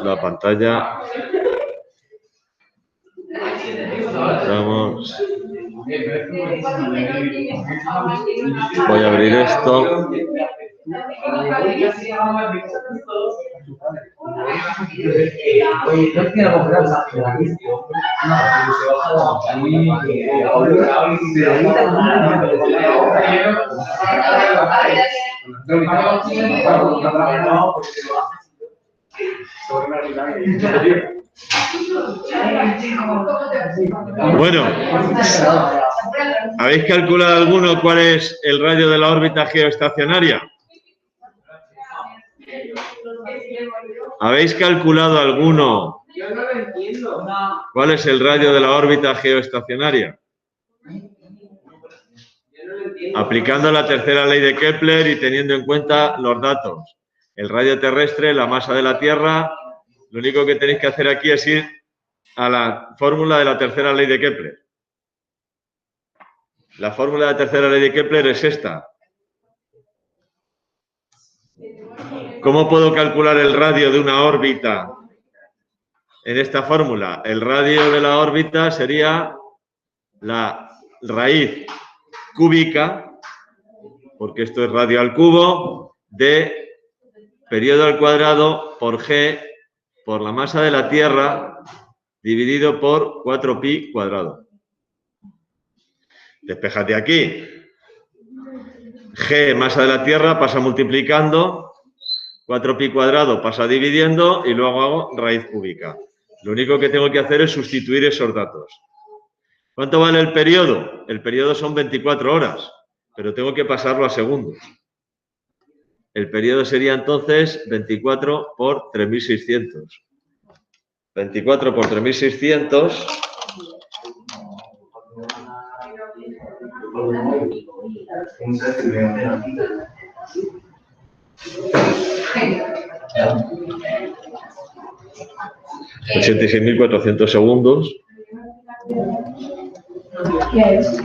la pantalla. Vamos. Voy a abrir esto. Bueno, ¿habéis calculado alguno cuál es el radio de la órbita geoestacionaria? ¿Habéis calculado alguno cuál es el radio de la órbita geoestacionaria? Aplicando la tercera ley de Kepler y teniendo en cuenta los datos. El radio terrestre, la masa de la Tierra, lo único que tenéis que hacer aquí es ir a la fórmula de la tercera ley de Kepler. La fórmula de la tercera ley de Kepler es esta. ¿Cómo puedo calcular el radio de una órbita en esta fórmula? El radio de la órbita sería la raíz cúbica, porque esto es radio al cubo, de periodo al cuadrado por G por la masa de la Tierra dividido por 4pi cuadrado. Despéjate aquí. G, masa de la Tierra, pasa multiplicando, 4pi cuadrado pasa dividiendo y luego hago raíz cúbica. Lo único que tengo que hacer es sustituir esos datos. ¿Cuánto vale el periodo? El periodo son 24 horas, pero tengo que pasarlo a segundos. El periodo sería entonces 24 por 3600. 24 por 3600. $86.400 segundos.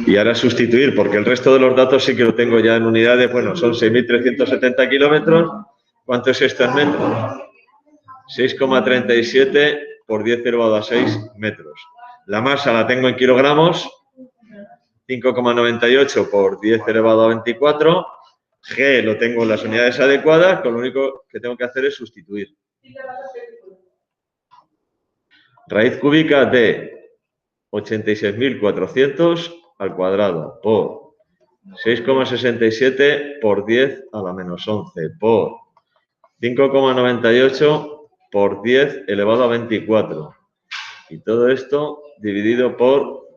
Y ahora sustituir, porque el resto de los datos sí que lo tengo ya en unidades. Bueno, son 6.370 kilómetros. ¿Cuánto es esto en metros? 6,37 por 10 elevado a 6 metros. La masa la tengo en kilogramos. 5,98 por 10 elevado a 24. G lo tengo en las unidades adecuadas, con lo único que tengo que hacer es sustituir. Raíz cúbica de 86.400 al cuadrado por 6,67 por 10 a la menos 11 por 5,98 por 10 elevado a 24. Y todo esto dividido por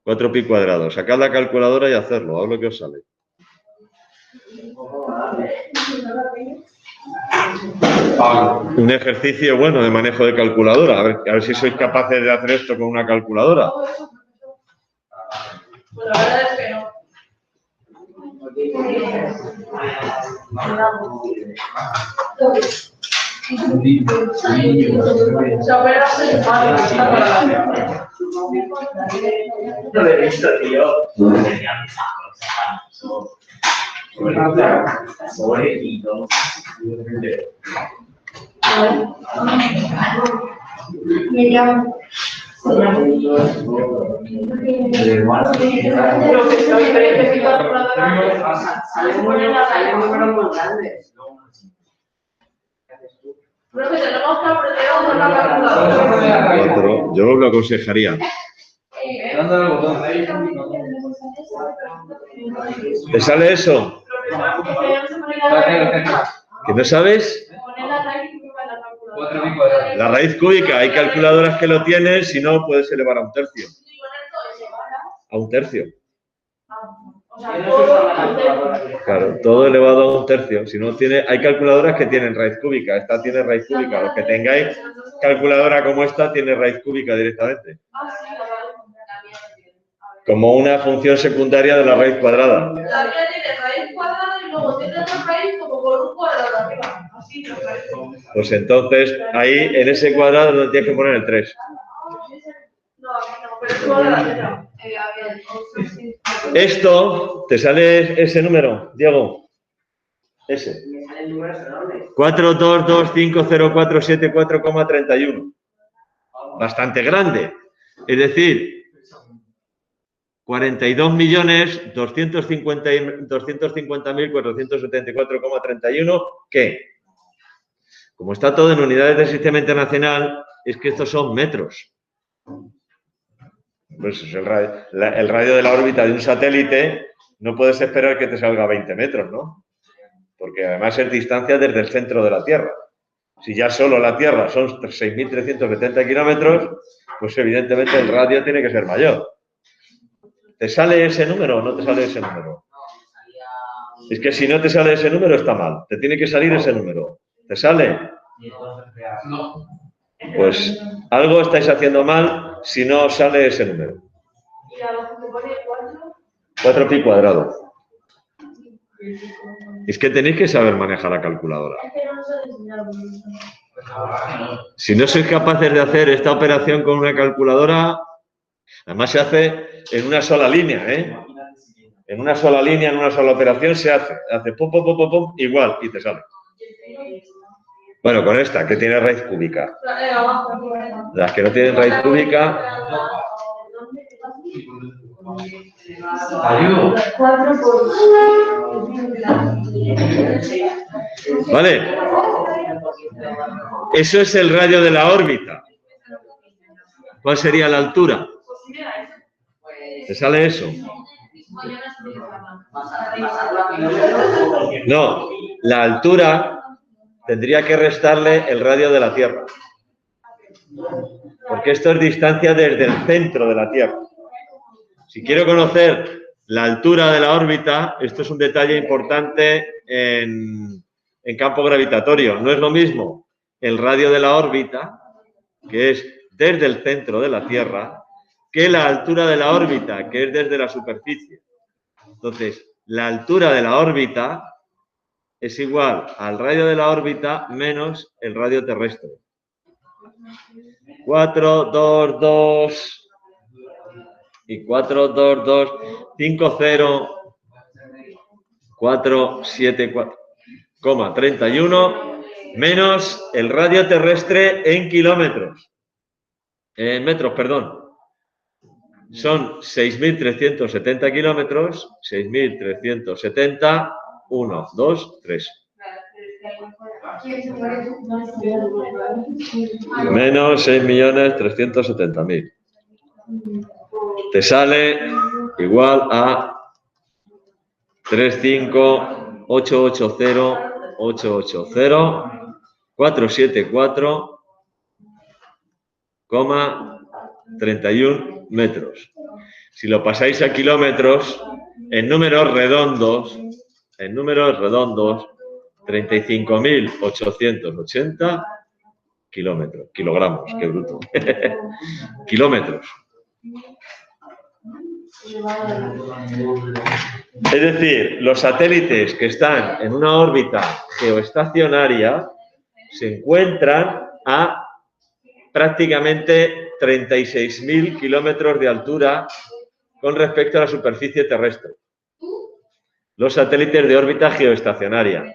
4pi cuadrado. Sacad la calculadora y hacerlo, haz lo que os sale. Un ejercicio bueno de manejo de calculadora. A ver si sois capaces de hacer esto con una calculadora. Pues la verdad es que no. No lo he visto, tío. Pobrecito. Me llamo. Yo lo aconsejaría. ¿Te sale eso? ¿Que no sabes? La raíz cúbica, hay calculadoras que lo tienen, si no puedes elevar a un tercio. A un tercio. Claro, todo elevado a un tercio. Si no tiene, hay calculadoras que tienen raíz cúbica. Esta tiene raíz cúbica. Los que tengáis calculadora como esta tiene raíz cúbica directamente. Como una función secundaria de la raíz cuadrada. La mía tiene raíz cuadrada y luego tiene otra raíz como con un cuadrado arriba. Así la raíz. Pues entonces, ahí en ese cuadrado no tienes que poner el 3. No, pero es cuadrado. Esto, ¿te sale ese número, Diego? Ese. 4225047,31. Bastante grande. Es decir, 42.250.474,31, ¿qué? Como está todo en unidades del sistema internacional, es que estos son metros. Pues es el radio de la órbita de un satélite, no puedes esperar que te salga 20 metros, ¿no? Porque además es distancia desde el centro de la Tierra. Si ya solo la Tierra son 6.370 kilómetros, pues evidentemente el radio tiene que ser mayor. ¿Te sale ese número o no te sale ese número? Es que si no te sale ese número está mal. Te tiene que salir ese número. ¿Te sale? Pues algo estáis haciendo mal si no sale ese número. 4 pi cuadrado. Es que tenéis que saber manejar la calculadora. Si no sois capaces de hacer esta operación con una calculadora, además se hace en una sola línea, ¿eh? En una sola línea, en una sola operación se hace. Hace pum, pum, pum, pum, pum, igual, y te sale. Bueno, con esta, que tiene raíz cúbica. Las que no tienen raíz cúbica... ¿Vale? Eso es el radio de la órbita. ¿Cuál sería la altura? ¿Te sale eso? No, la altura tendría que restarle el radio de la Tierra. Porque esto es distancia desde el centro de la Tierra. Si quiero conocer la altura de la órbita, esto es un detalle importante en campo gravitatorio. No es lo mismo el radio de la órbita, que es desde el centro de la Tierra, que la altura de la órbita, que es desde la superficie. Entonces, la altura de la órbita es igual al radio de la órbita menos el radio terrestre. 4, 2, 2 y 4, 2, 2, 5, 0, 4, 7, 4,31 menos el radio terrestre en kilómetros. En metros, perdón. Son 6.370 kilómetros, 6.370, 1, 2, 3. Menos 6.370.000. Te sale igual a 35.880.880,474,31 metros. Si lo pasáis a kilómetros, en números redondos, 35.880 kilómetros. Kilogramos, qué bruto. Kilómetros. Es decir, los satélites que están en una órbita geoestacionaria se encuentran a prácticamente 36.000 kilómetros de altura con respecto a la superficie terrestre. Los satélites de órbita geoestacionaria.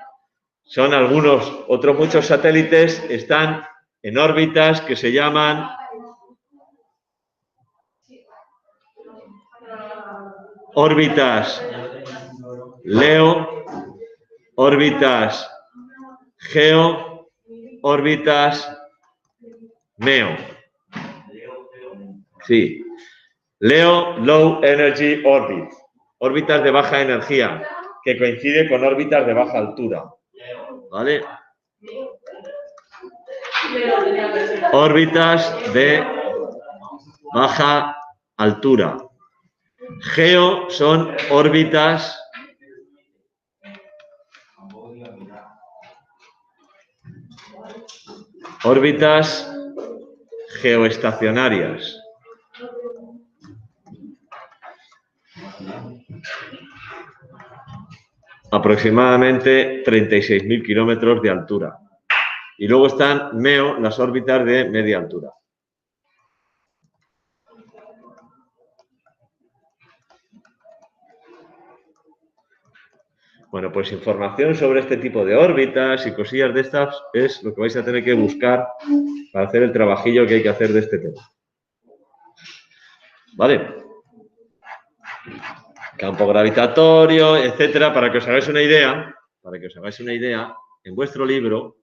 Son algunos, otros muchos satélites están en órbitas que se llaman órbitas LEO, órbitas GEO, órbitas MEO. Sí. LEO, Low Energy Orbit. Órbitas de baja energía, que coincide con órbitas de baja altura. ¿Vale? Órbitas de baja altura. GEO son órbitas geoestacionarias. Aproximadamente 36.000 kilómetros de altura. Y luego están MEO, las órbitas de media altura. Bueno, pues información sobre este tipo de órbitas y cosillas de estas es lo que vais a tener que buscar para hacer el trabajillo que hay que hacer de este tema. ¿Vale? Campo gravitatorio, etcétera, para que os hagáis una idea, en vuestro libro,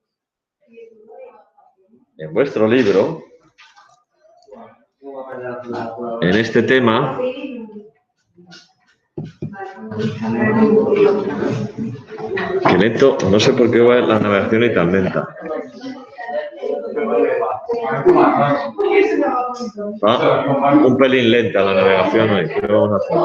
en este tema, que lento, no sé por qué va la navegación y tan lenta. Va un pelín lenta la navegación hoy. ¿Qué vamos a hacer?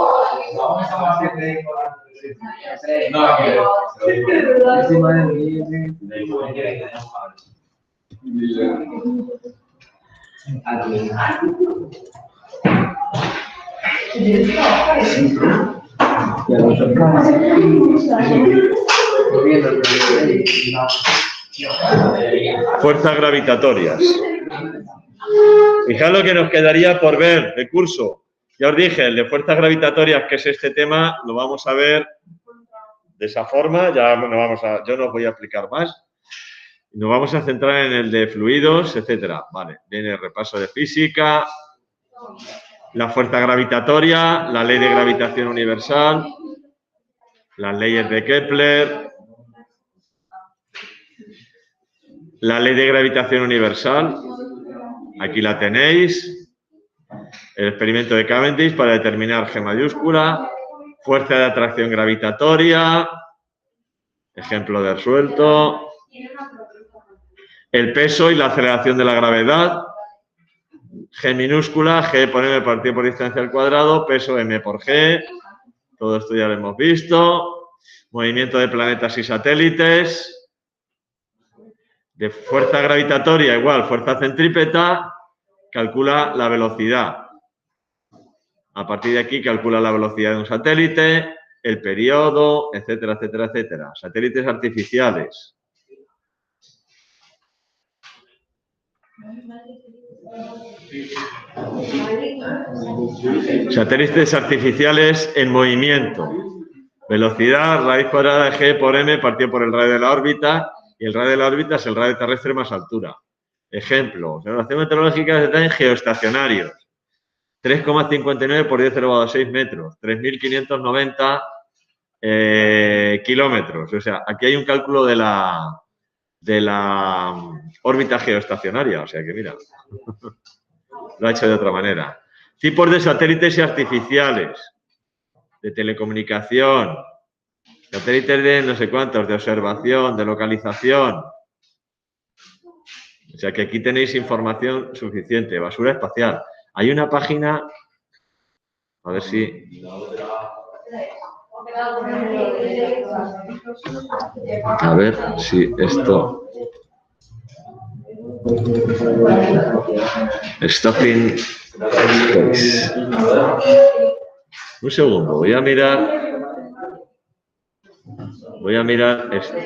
Fuerzas gravitatorias. Fijad lo que nos quedaría por ver de curso. Ya os dije, el de fuerzas gravitatorias, que es este tema, lo vamos a ver de esa forma. Ya yo no os voy a explicar más. Nos vamos a centrar en el de fluidos, etcétera. Vale, viene el repaso de física, la fuerza gravitatoria, la ley de gravitación universal, las leyes de Kepler, la ley de gravitación universal, aquí la tenéis, el experimento de Cavendish para determinar G mayúscula, fuerza de atracción gravitatoria, ejemplo de resuelto, el peso y la aceleración de la gravedad, G minúscula, G por M partido por distancia al cuadrado, peso M por G, todo esto ya lo hemos visto, movimiento de planetas y satélites, de fuerza gravitatoria igual fuerza centrípeta, calcula la velocidad. A partir de aquí calcula la velocidad de un satélite, el periodo, etcétera, etcétera, etcétera. Satélites artificiales. Satélites artificiales en movimiento. Velocidad, raíz cuadrada de G por M partido por el radio de la órbita. Y el radio de la órbita es el radio terrestre más altura. Ejemplo, observación meteorológica de en geoestacionarios. 3,59 por 10 elevado a 6 metros. 3.590 kilómetros. O sea, aquí hay un cálculo de la órbita geoestacionaria. O sea que mira, lo ha hecho de otra manera. Tipos de satélites y artificiales. De telecomunicación. Satélites de no sé cuántos, de observación, de localización. O sea que aquí tenéis información suficiente. Basura espacial. Hay una página, a ver si... A ver si esto... Stopping Space. Un segundo, voy a mirar esto.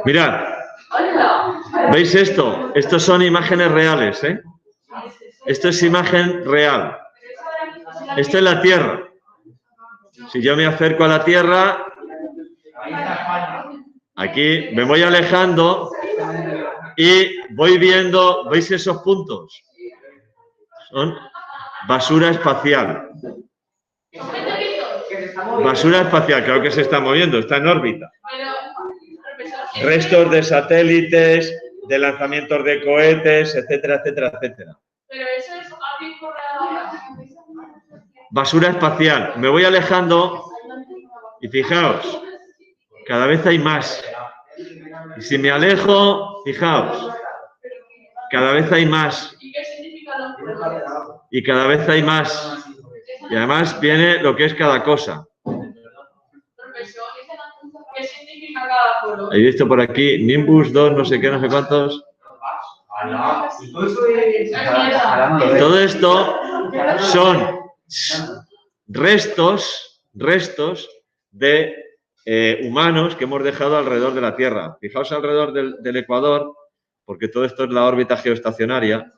Mirad, ¿veis esto? Estos son imágenes reales, ¿eh? Esto es imagen real. Esto es la Tierra. Si yo me acerco a la Tierra, aquí me voy alejando y voy viendo, ¿veis esos puntos? Son basura espacial. Basura espacial, creo que se está moviendo, está en órbita. Restos de satélites, de lanzamientos de cohetes, etcétera, etcétera, etcétera. Pero eso es a tiempo real. Basura espacial. Me voy alejando y fijaos, cada vez hay más. Y si me alejo, fijaos, cada vez hay más. ¿Y qué significa los colores? Y cada vez hay más. Y además viene lo que es cada cosa. Profesor, ¿qué significa cada color? He visto por aquí Nimbus 2, no sé qué, no sé cuántos. Todo esto son restos de humanos que hemos dejado alrededor de la Tierra. Fijaos alrededor del Ecuador, porque todo esto es la órbita geoestacionaria,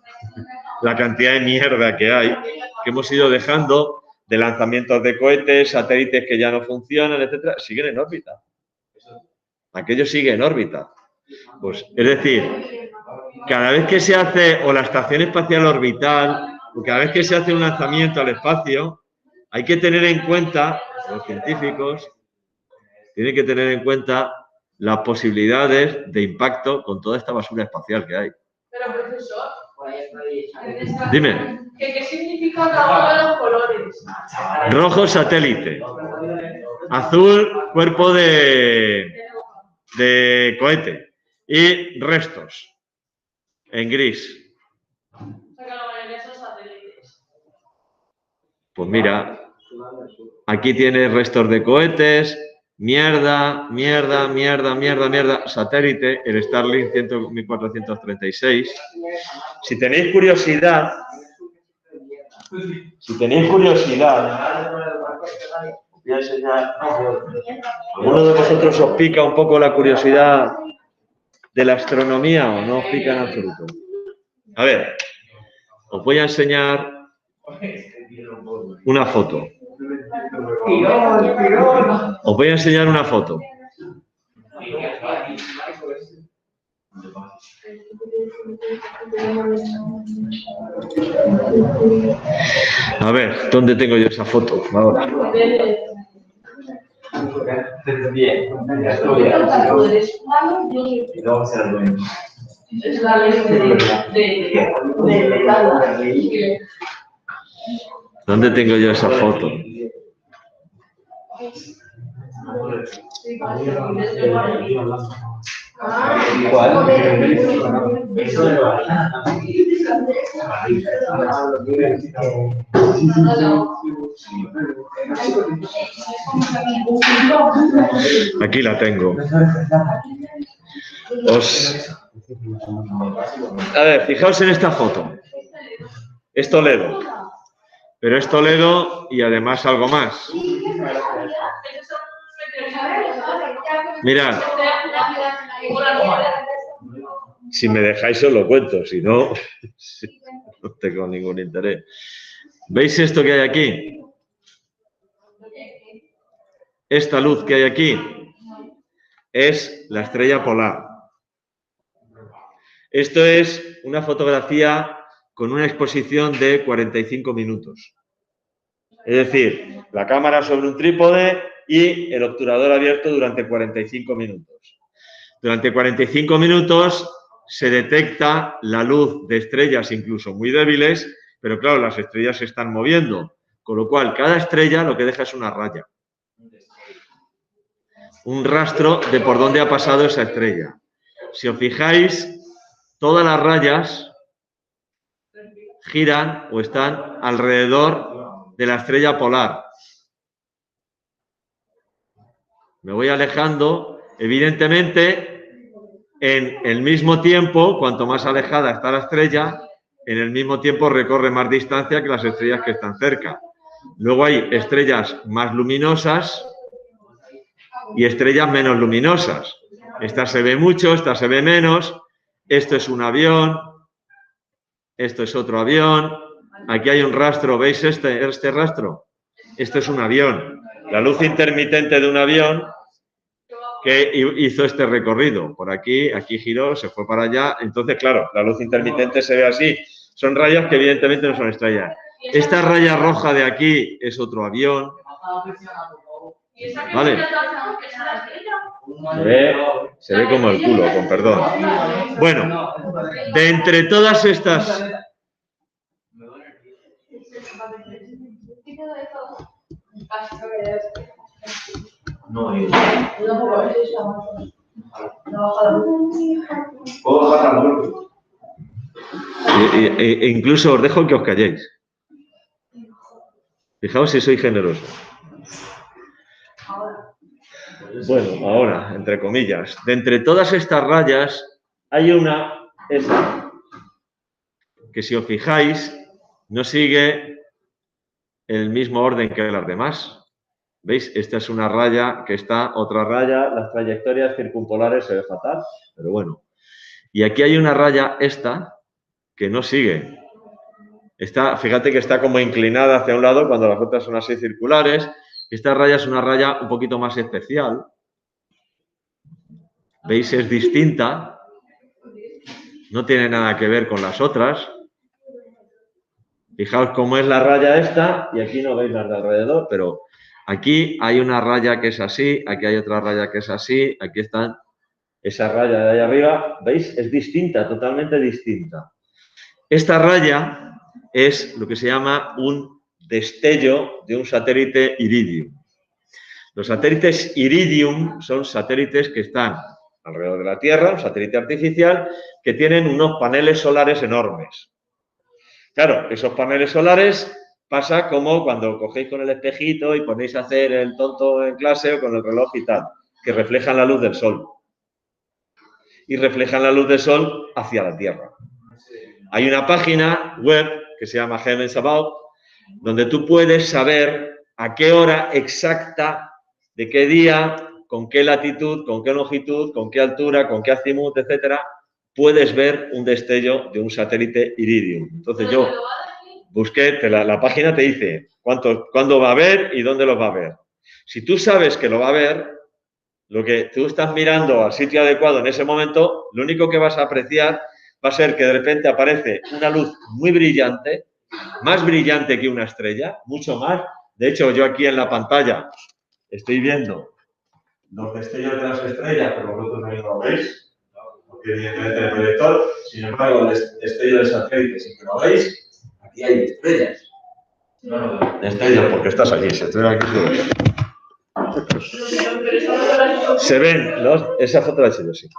la cantidad de mierda que hay, que hemos ido dejando de lanzamientos de cohetes, satélites que ya no funcionan, etcétera, siguen en órbita. Aquello sigue en órbita. Pues, es decir, cada vez que se hace, o la Estación Espacial Orbital, o cada vez que se hace un lanzamiento al espacio, hay que tener en cuenta, los científicos tienen que tener en cuenta las posibilidades de impacto con toda esta basura espacial que hay. Pero, profesor, Dime. ¿qué significa cada uno de los colores? Rojo, satélite. Azul, cuerpo de cohete. Y restos. En gris. O sea, que la mayoría son satélites. Pues mira, aquí tienes restos de cohetes, mierda, satélite, el Starlink 100.436. Si tenéis curiosidad, voy a enseñar. ¿Alguno de vosotros os pica un poco la curiosidad de la astronomía o no os pica en absoluto? A ver, os voy a enseñar una foto. Os voy a enseñar una foto. A ver, ¿dónde tengo yo esa foto ahora? Es la ley de ¿Dónde tengo yo esa foto? Aquí la tengo. A ver, fijaos en esta foto. Es Toledo. Pero es Toledo y además algo más. Mirad. Si me dejáis os lo cuento, si no, no tengo ningún interés. ¿Veis esto que hay aquí? Esta luz que hay aquí es la estrella polar. Esto es una fotografía con una exposición de 45 minutos. Es decir, la cámara sobre un trípode y el obturador abierto durante 45 minutos. Durante 45 minutos se detecta la luz de estrellas incluso muy débiles, pero claro, las estrellas se están moviendo, con lo cual cada estrella lo que deja es una raya. Un rastro de por dónde ha pasado esa estrella. Si os fijáis, todas las rayas giran o están alrededor de la estrella polar. Me voy alejando, evidentemente, en el mismo tiempo, cuanto más alejada está la estrella, en el mismo tiempo recorre más distancia que las estrellas que están cerca. Luego hay estrellas más luminosas y estrellas menos luminosas. Esta se ve mucho, esta se ve menos. Esto es un avión, esto es otro avión. Aquí hay un rastro, ¿veis este rastro? Esto es un avión. La luz intermitente de un avión que hizo este recorrido. Por aquí, aquí giró, se fue para allá. Entonces, claro, la luz intermitente se ve así. Son rayas que evidentemente no son estrellas. Esta raya roja de aquí es otro avión. ¿Vale? Se ve como el culo, con perdón. Bueno, de entre todas estas... incluso os dejo que os calléis. Fijaos si soy generoso. Bueno, ahora, entre comillas, de entre todas estas rayas hay una, esa, que si os fijáis, no sigue el mismo orden que las demás. ¿Veis? Esta es una raya que está, otra raya, las trayectorias circumpolares se ve fatal, pero bueno. Y aquí hay una raya, esta, que no sigue. Fíjate que está como inclinada hacia un lado cuando las otras son así circulares. Esta raya es una raya un poquito más especial. ¿Veis? Es distinta. No tiene nada que ver con las otras. Fijaos cómo es la raya esta, y aquí no veis las de alrededor, pero aquí hay una raya que es así, aquí hay otra raya que es así, aquí está esa raya de ahí arriba. ¿Veis? Es distinta, totalmente distinta. Esta raya es lo que se llama un destello de un satélite Iridium. Los satélites Iridium son satélites que están alrededor de la Tierra, un satélite artificial, que tienen unos paneles solares enormes. Claro, esos paneles solares pasa como cuando cogéis con el espejito y ponéis a hacer el tonto en clase o con el reloj y tal, que reflejan la luz del sol. Y reflejan la luz del sol hacia la Tierra. Hay una página web que se llama Heavens Above, donde tú puedes saber a qué hora exacta, de qué día, con qué latitud, con qué longitud, con qué altura, con qué azimut, etcétera, puedes ver un destello de un satélite Iridium. Entonces yo busqué, la página te dice cuándo va a ver y dónde lo va a ver. Si tú sabes que lo va a ver, lo que tú estás mirando al sitio adecuado en ese momento, lo único que vas a apreciar va a ser que de repente aparece una luz muy brillante, más brillante que una estrella, mucho más. De hecho, yo aquí en la pantalla estoy viendo los destellos de las estrellas, pero vosotros no lo veis, porque evidentemente el proyector, sin embargo, el destello del satélite, sin que lo veis, aquí hay estrellas. No, destellos, porque estás aquí, si estoy aquí, se ven esa foto la he hecho yo, sí.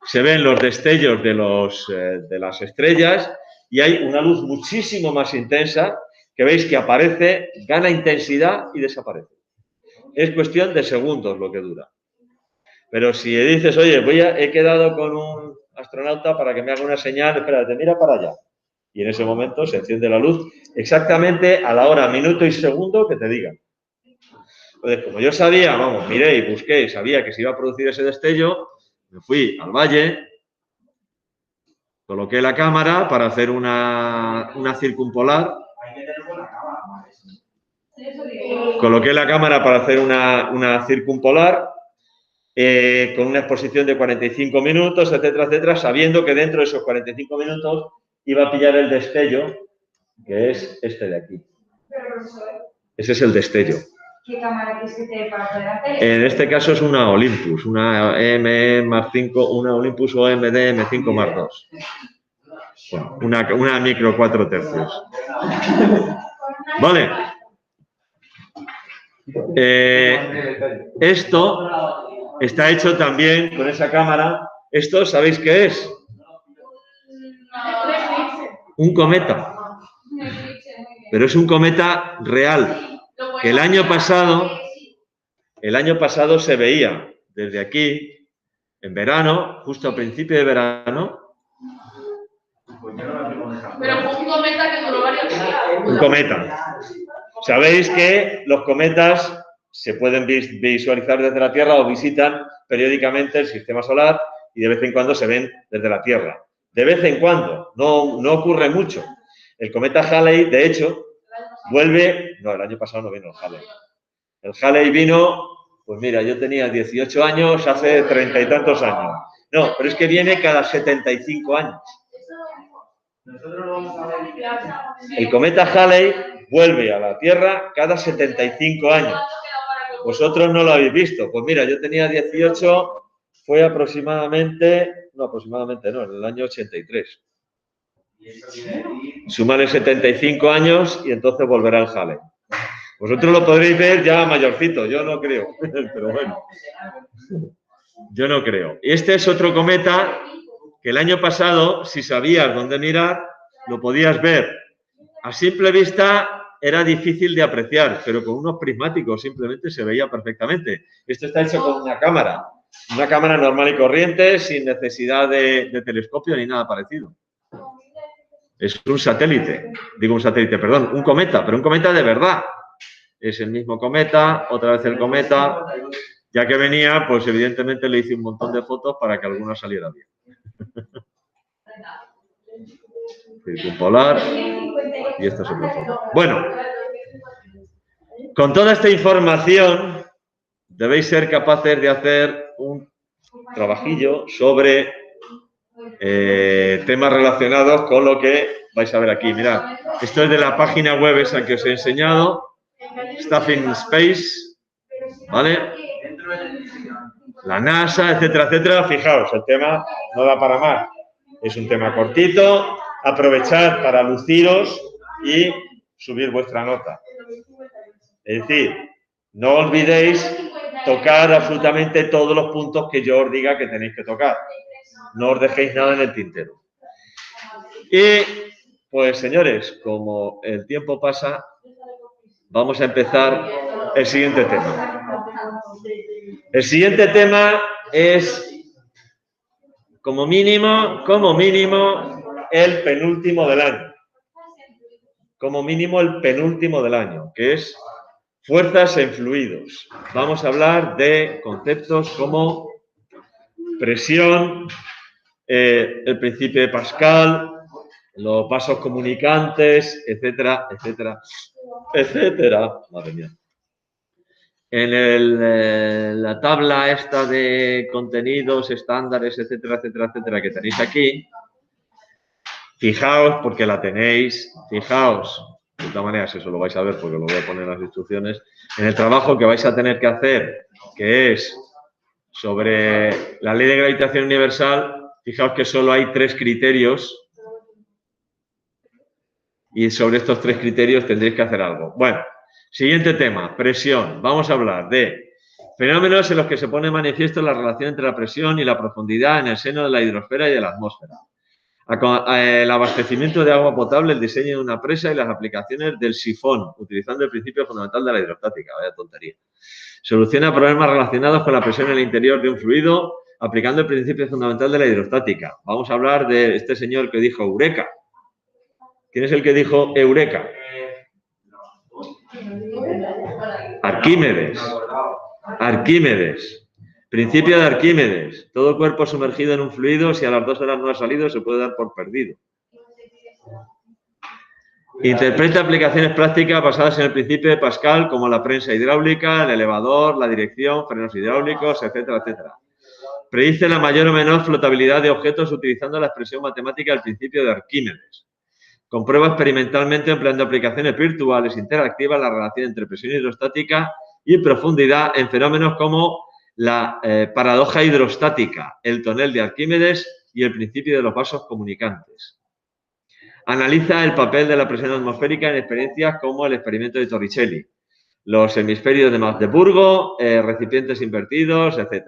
Se ven los destellos de las estrellas y hay una luz muchísimo más intensa que veis que aparece, gana intensidad y desaparece. Es cuestión de segundos lo que dura. Pero si dices, oye, he quedado con un astronauta para que me haga una señal, espérate, mira para allá. Y en ese momento se enciende la luz exactamente a la hora, minuto y segundo que te digan. Entonces, como yo sabía, miré y busqué y sabía que se iba a producir ese destello, me fui al valle, coloqué la cámara para hacer una circumpolar. Coloqué la cámara para hacer una circumpolar con una exposición de 45 minutos, etcétera, etcétera, sabiendo que dentro de esos 45 minutos iba a pillar el destello, que es este de aquí. Ese es el destello. ¿Qué cámara quieres que te dé para poder hacer? En este caso es una Olympus, una M+5, una Olympus OMD M5 más 2. Bueno, una micro 4 tercios. Vale. Esto está hecho también con esa cámara. ¿Esto sabéis qué es? Un cometa. Pero es un cometa real. Que el año pasado se veía desde aquí, en verano, justo a principio de verano. Pero fue un cometa que duró varios días. Un cometa. Sabéis que los cometas se pueden visualizar desde la Tierra o visitan periódicamente el sistema solar y de vez en cuando se ven desde la Tierra. De vez en cuando, no ocurre mucho. El cometa Halley, de hecho, vuelve... No, el año pasado no vino el Halley. El Halley vino, pues mira, yo tenía 18 años, hace 30 y tantos años. No, pero es que viene cada 75 años. El cometa Halley vuelve a la Tierra cada 75 años. Vosotros no lo habéis visto. Pues mira, yo tenía 18, fue aproximadamente, no, en el año 83. Sumaré 75 años y entonces volverá el Halley. Vosotros lo podréis ver ya mayorcito, yo no creo, pero bueno, yo no creo. Y este es otro cometa que el año pasado, si sabías dónde mirar, lo podías ver. A simple vista era difícil de apreciar, pero con unos prismáticos simplemente se veía perfectamente. Esto está hecho con una cámara normal y corriente, sin necesidad de telescopio ni nada parecido. Es un satélite, digo un satélite, perdón, un cometa, pero un cometa de verdad. Es el mismo cometa, otra vez el cometa. Ya que venía, pues evidentemente le hice un montón de fotos para que alguna saliera bien. Circumpolar y esta es otra foto. Bueno, con toda esta información debéis ser capaces de hacer un trabajillo sobre temas relacionados con lo que vais a ver aquí. Mirad, esto es de la página web esa que os he enseñado, Staffing Space, ¿vale? La NASA, etcétera, etcétera. Fijaos, el tema no da para más. Es un tema cortito, aprovechad para luciros y subir vuestra nota. Es decir, no olvidéis tocar absolutamente todos los puntos que yo os diga que tenéis que tocar. No os dejéis nada en el tintero. Y, pues, señores, como el tiempo pasa, vamos a empezar el siguiente tema. El siguiente tema es, como mínimo, el penúltimo del año. Como mínimo, el penúltimo del año, que es fuerzas en fluidos. Vamos a hablar de conceptos como presión, el principio de Pascal, los vasos comunicantes, etcétera, etcétera, etcétera. Madre mía. En la tabla esta de contenidos, estándares, etcétera, etcétera, etcétera, que tenéis aquí, fijaos, porque la tenéis, fijaos, de todas maneras eso lo vais a ver porque lo voy a poner en las instrucciones, en el trabajo que vais a tener que hacer, que es sobre la ley de gravitación universal, fijaos que solo hay 3 criterios y sobre estos 3 criterios tendréis que hacer algo. Bueno, siguiente tema, presión. Vamos a hablar de fenómenos en los que se pone manifiesto la relación entre la presión y la profundidad en el seno de la hidrosfera y de la atmósfera. El abastecimiento de agua potable, el diseño de una presa y las aplicaciones del sifón, utilizando el principio fundamental de la hidrostática. Vaya tontería. Soluciona problemas relacionados con la presión en el interior de un fluido, aplicando el principio fundamental de la hidrostática. Vamos a hablar de este señor que dijo Eureka. ¿Quién es el que dijo Eureka? Arquímedes. Arquímedes. Principio de Arquímedes. Todo cuerpo sumergido en un fluido, si a las 2 horas no ha salido, se puede dar por perdido. Interpreta aplicaciones prácticas basadas en el principio de Pascal, como la prensa hidráulica, el elevador, la dirección, frenos hidráulicos, etcétera, etcétera. Predice la mayor o menor flotabilidad de objetos utilizando la expresión matemática del principio de Arquímedes. Comprueba experimentalmente, empleando aplicaciones virtuales interactivas, la relación entre presión hidrostática y profundidad en fenómenos como la paradoja hidrostática, el tonel de Arquímedes y el principio de los vasos comunicantes. Analiza el papel de la presión atmosférica en experiencias como el experimento de Torricelli, los hemisferios de Magdeburgo, recipientes invertidos, etc.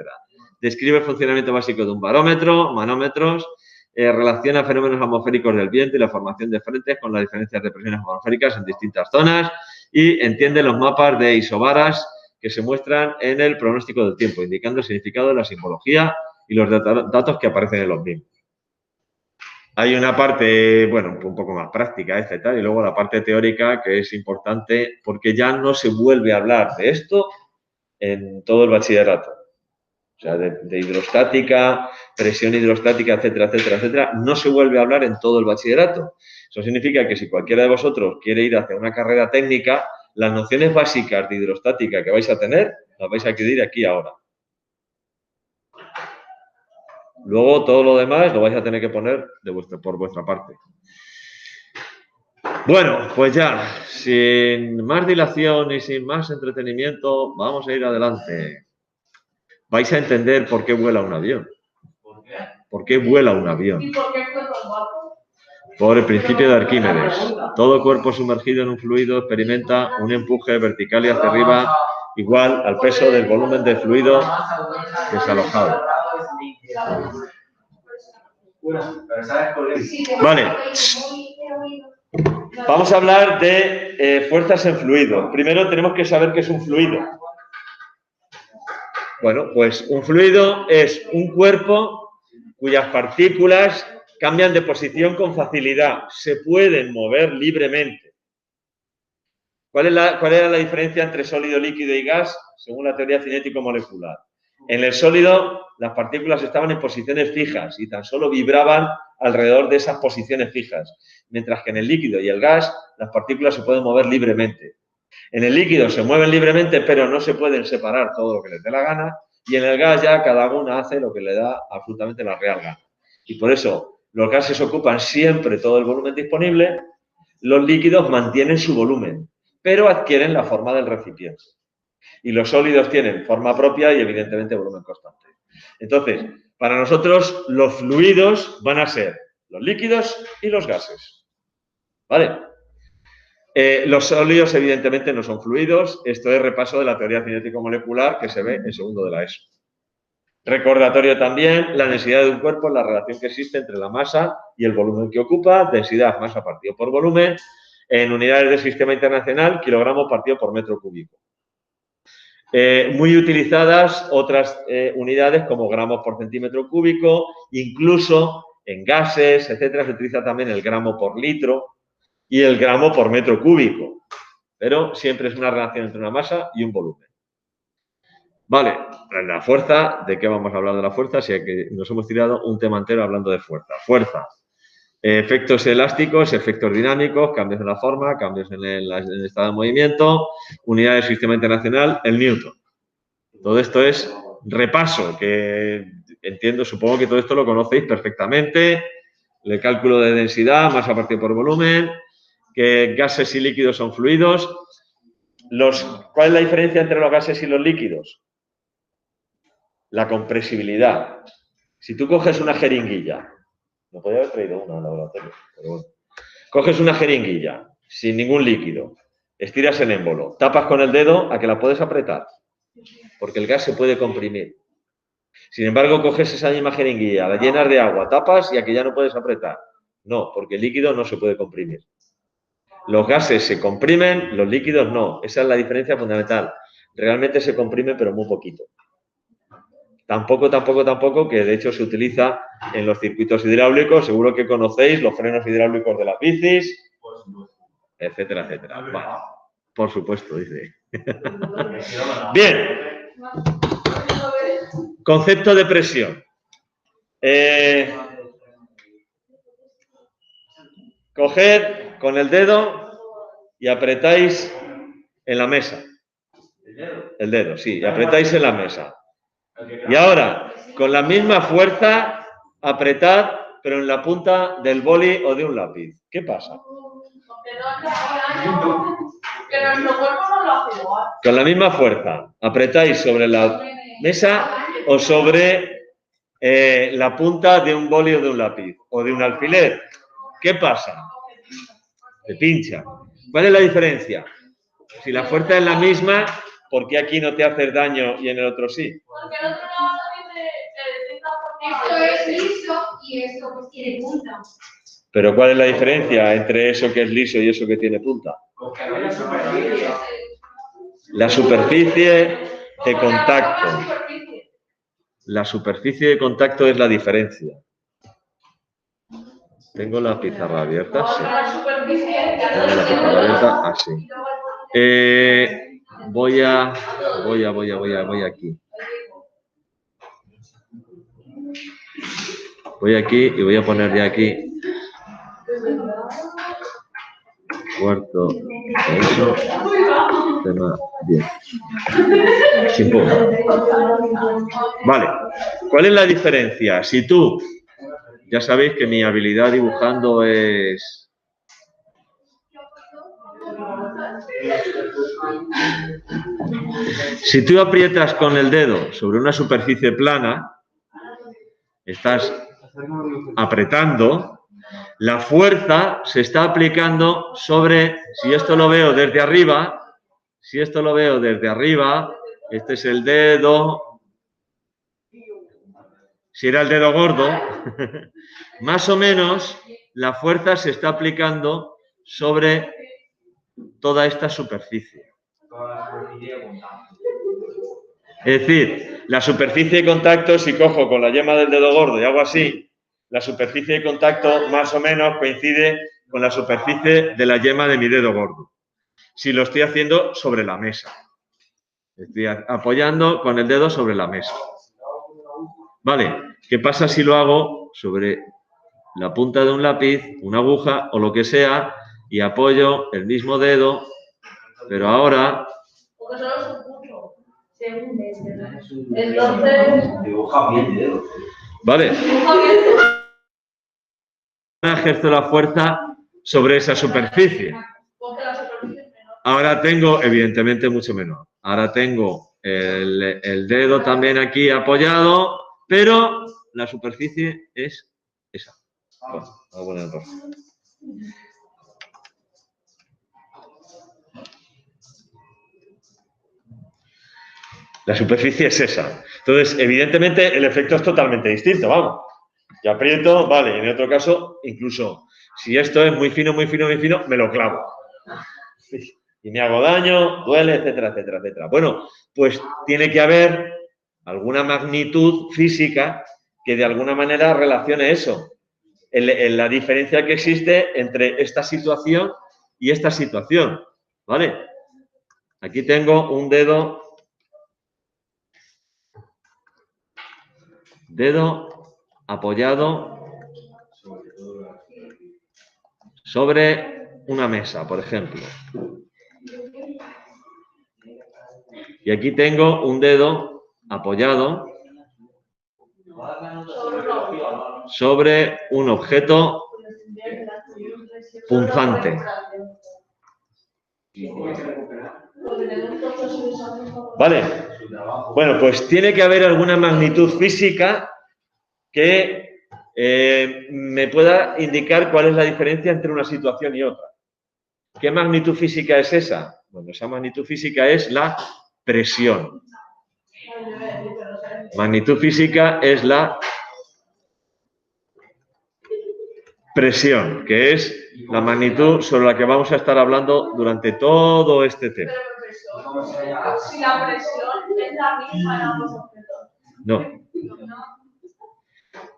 Describe el funcionamiento básico de un barómetro, manómetros, relaciona fenómenos atmosféricos del viento y la formación de frentes con las diferencias de presiones atmosféricas en distintas zonas y entiende los mapas de isobaras que se muestran en el pronóstico del tiempo, indicando el significado de la simbología y los datos que aparecen en los mismos. Hay una parte, bueno, un poco más práctica, etcétera, y luego la parte teórica que es importante porque ya no se vuelve a hablar de esto en todo el bachillerato. O sea, de hidrostática, presión hidrostática, etcétera, etcétera, etcétera, no se vuelve a hablar en todo el bachillerato. Eso significa que si cualquiera de vosotros quiere ir hacia una carrera técnica, las nociones básicas de hidrostática que vais a tener, las vais a adquirir aquí ahora. Luego, todo lo demás lo vais a tener que poner por vuestra parte. Bueno, pues ya, sin más dilación y sin más entretenimiento, vamos a ir adelante. Vais a entender por qué vuela un avión. ¿Por qué vuela un avión? ¿Y por qué fue tan guapo? Por el principio de Arquímedes. Todo cuerpo sumergido en un fluido experimenta un empuje vertical y hacia arriba igual al peso del volumen del fluido desalojado. Vale. Vamos a hablar de fuerzas en fluido. Primero tenemos que saber qué es un fluido. Bueno, pues un fluido es un cuerpo cuyas partículas cambian de posición con facilidad, se pueden mover libremente. ¿Cuál era la diferencia entre sólido, líquido y gas, según la teoría cinético-molecular? En el sólido, las partículas estaban en posiciones fijas y tan solo vibraban alrededor de esas posiciones fijas, mientras que en el líquido y el gas, las partículas se pueden mover libremente. En el líquido se mueven libremente, pero no se pueden separar todo lo que les dé la gana, y en el gas ya cada una hace lo que le da absolutamente la real gana. Y por eso los gases ocupan siempre todo el volumen disponible, los líquidos mantienen su volumen, pero adquieren la forma del recipiente. Y los sólidos tienen forma propia y evidentemente volumen constante. Entonces, para nosotros los fluidos van a ser los líquidos y los gases. ¿Vale? Los sólidos evidentemente no son fluidos. Esto es repaso de la teoría cinético-molecular que se ve en segundo de la ESO. Recordatorio también, la densidad de un cuerpo es la relación que existe entre la masa y el volumen que ocupa, densidad masa partido por volumen, en unidades del sistema internacional, kilogramos partido por metro cúbico. Muy utilizadas otras unidades como gramos por centímetro cúbico, incluso en gases, etcétera, se utiliza también el gramo por litro y el gramo por metro cúbico, pero siempre es una relación entre una masa y un volumen. Vale, la fuerza, ¿de qué vamos a hablar de la fuerza? Si que nos hemos tirado un tema entero hablando de fuerza. Fuerza, efectos elásticos, efectos dinámicos, cambios en la forma, cambios en el estado de movimiento, unidad del sistema internacional, el Newton. Todo esto es repaso, que entiendo, supongo que todo esto lo conocéis perfectamente. El cálculo de densidad, masa partido por volumen, que gases y líquidos son fluidos. ¿Cuál es la diferencia entre los gases y los líquidos? La compresibilidad. Si tú coges una jeringuilla, no podía haber traído una al laboratorio, pero bueno. Coges una jeringuilla sin ningún líquido, estiras el émbolo, tapas con el dedo a que la puedes apretar, porque el gas se puede comprimir. Sin embargo, coges esa misma jeringuilla, la llenas de agua, tapas y a que ya no puedes apretar. No, porque el líquido no se puede comprimir. Los gases se comprimen, los líquidos no. Esa es la diferencia fundamental. Realmente se comprimen, pero muy poquito. Tampoco, que de hecho se utiliza en los circuitos hidráulicos. Seguro que conocéis los frenos hidráulicos de las bicis, etcétera, etcétera. Vale. Por supuesto, dice. Bien. Concepto de presión. Coged con el dedo y apretáis en la mesa. El dedo, sí, y apretáis en la mesa. Y ahora, con la misma fuerza, apretad, pero en la punta del boli o de un lápiz. ¿Qué pasa? Que nuestro cuerpo no lo hace igual. Con la misma fuerza, apretáis sobre la mesa o sobre la punta de un boli o de un lápiz o de un alfiler. ¿Qué pasa? Se pincha. ¿Cuál es la diferencia? Si la fuerza es la misma, ¿por qué aquí no te haces daño y en el otro sí? Porque el otro lado también Esto es liso y esto pues tiene punta. Pero ¿cuál es la diferencia entre eso que es liso y eso que tiene punta? La superficie de contacto. La superficie de contacto es la diferencia. ¿Tengo la pizarra abierta? Sí. Tengo la pizarra abierta así. Voy aquí. Voy aquí y voy a poner ya aquí. Cuarto. Eso. Tema 10. Sin punto. Vale. ¿Cuál es la diferencia? Si tú, ya sabéis que mi habilidad dibujando es... Si tú aprietas con el dedo sobre una superficie plana, estás apretando, la fuerza se está aplicando sobre, si esto lo veo desde arriba, este es el dedo, si era el dedo gordo, más o menos la fuerza se está aplicando sobre toda esta superficie. Es decir, la superficie de contacto, si cojo con la yema del dedo gordo y hago así, la superficie de contacto más o menos coincide con la superficie de la yema de mi dedo gordo. Si lo estoy haciendo sobre la mesa. Estoy apoyando con el dedo sobre la mesa. Vale, ¿qué pasa si lo hago sobre la punta de un lápiz, una aguja o lo que sea y apoyo el mismo dedo, pero ahora... Porque solo es un punto. Entonces... Dibuja bien, dedo. Vale, Dibuja bien. ejerzo la fuerza sobre esa superficie. Porque la superficie es menor. Ahora tengo, evidentemente, mucho menor. Ahora tengo el dedo también aquí apoyado, pero la superficie es esa. Bueno, vamos a poner rojo. La superficie es esa. Entonces, evidentemente, el efecto es totalmente distinto, vamos. Yo aprieto, vale, en otro caso, incluso si esto es muy fino, me lo clavo. Y me hago daño, duele, etcétera, etcétera, etcétera. Bueno, pues tiene que haber alguna magnitud física que de alguna manera relacione eso. La diferencia que existe entre esta situación y esta situación, ¿vale? Aquí tengo un dedo apoyado sobre una mesa, por ejemplo. Y aquí tengo un dedo apoyado sobre un objeto punzante. ¿Vale? Bueno, pues tiene que haber alguna magnitud física que me pueda indicar cuál es la diferencia entre una situación y otra. ¿Qué magnitud física es esa? Bueno, esa magnitud física es la presión. Magnitud física es la presión, que es la magnitud sobre la que vamos a estar hablando durante todo este tema. Pero si la presión es la misma en ambos objetos. No.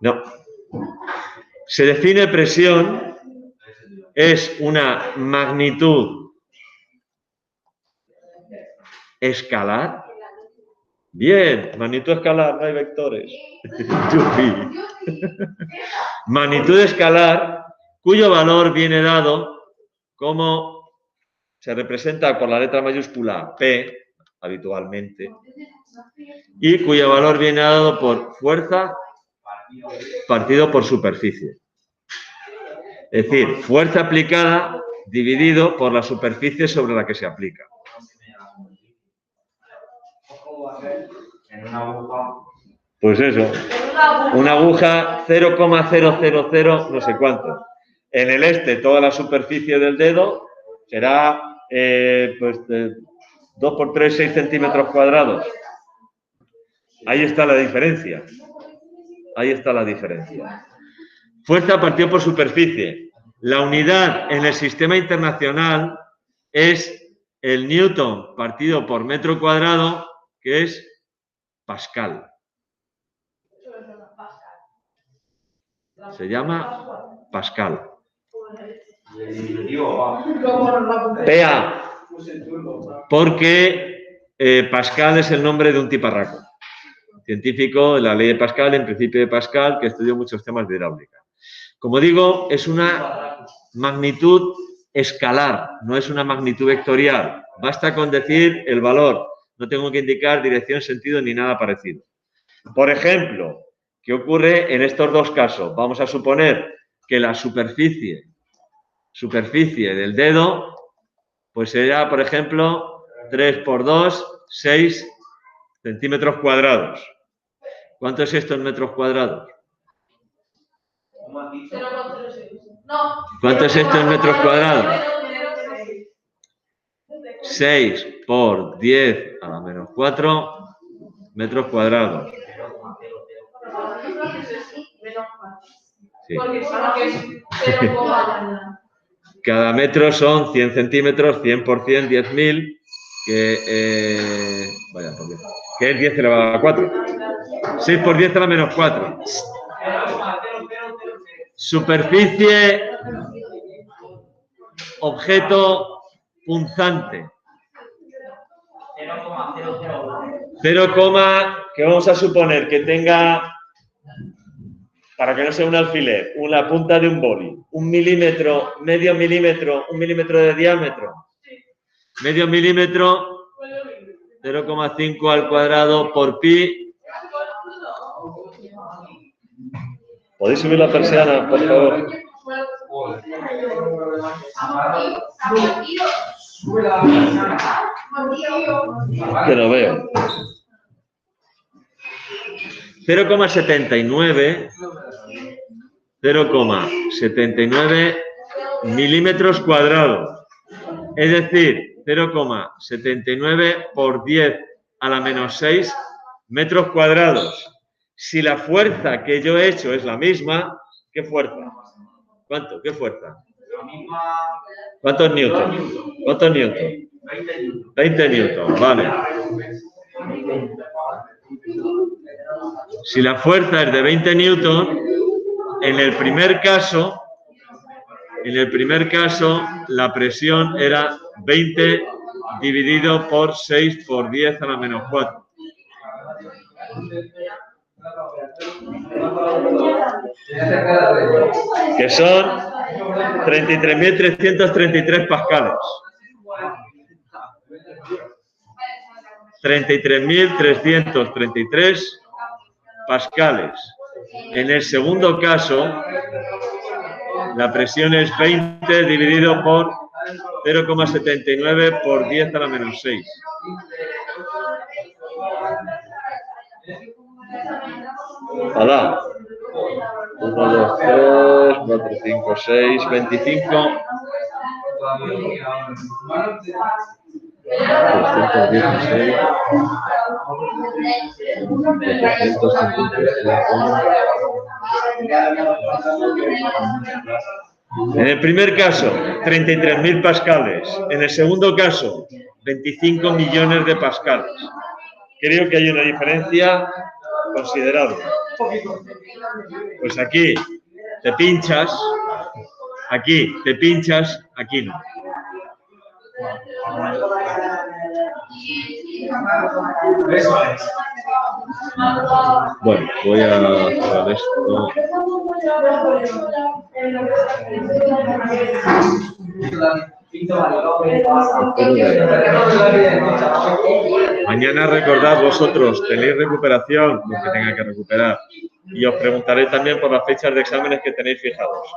No. Se define presión, es una magnitud escalar. Bien, magnitud escalar, no hay vectores. Magnitud escalar, cuyo valor viene dado como se representa por la letra mayúscula P, habitualmente, y cuyo valor viene dado por fuerza partido por superficie. Es decir, fuerza aplicada dividido por la superficie sobre la que se aplica. Pues eso, una aguja 0,000 no sé cuánto. En el este, toda la superficie del dedo será pues, 2 por 3, 6 centímetros cuadrados. Ahí está la diferencia. Ahí está la diferencia. Fuerza partido por superficie. La unidad en el sistema internacional es el newton partido por metro cuadrado, que es Pascal. Se llama Pascal. PA. Porque Pascal es el nombre de un tiparraco. Científico de la ley de Pascal, en principio de Pascal, que estudió muchos temas de hidráulica. Como digo, es una magnitud escalar, no es una magnitud vectorial. Basta con decir el valor, no tengo que indicar dirección, sentido ni nada parecido. Por ejemplo, ¿qué ocurre en estos dos casos? Vamos a suponer que la superficie del dedo, pues será, por ejemplo, 3 por 2, 6 centímetros cuadrados. ¿Cuánto es esto en metros cuadrados? ¿Cuánto es esto en metros cuadrados? 6 por 10 a la menos 4 metros cuadrados. Sí. Cada metro son 100 centímetros, 100 por 100, 10.000, que, vaya, por Dios, que es 10 elevado a la 4. 6 por 10 a la menos 4. Superficie, objeto punzante. 0, que vamos a suponer que tenga, para que no sea un alfiler, la punta de un boli, 1 milímetro, medio milímetro, 1 milímetro de diámetro, medio milímetro, 0,5 al cuadrado por pi. ¿Podéis subir la persiana, por favor? Que no veo. 0,79 milímetros cuadrados. Es decir, 0,79 por 10 a la menos 6 metros cuadrados. Si la fuerza que yo he hecho es la misma, ¿qué fuerza? ¿Cuánto? ¿Qué fuerza? ¿Cuántos newton? ¿Cuántos newton? 20 newton, vale. Si la fuerza es de 20 newton, en el primer caso, la presión era 20 dividido por 6 por 10 a la menos 4. Que son 33.333 pascales. 33.333 pascales. En el segundo caso, la presión es 20 dividido por 0,79 por 10 a la menos 6. Hola. 1, 2, 3, 4, 5, 6, 25. 316. 455. En el primer caso, 33.000 pascales. En el segundo caso, 25 millones de pascales. Creo que hay una diferencia considerable. Pues aquí te pinchas, aquí no. Bueno, voy a hacer esto. Mañana recordad vosotros, tenéis recuperación, lo que tenga que recuperar. Y os preguntaré también por las fechas de exámenes que tenéis fijados.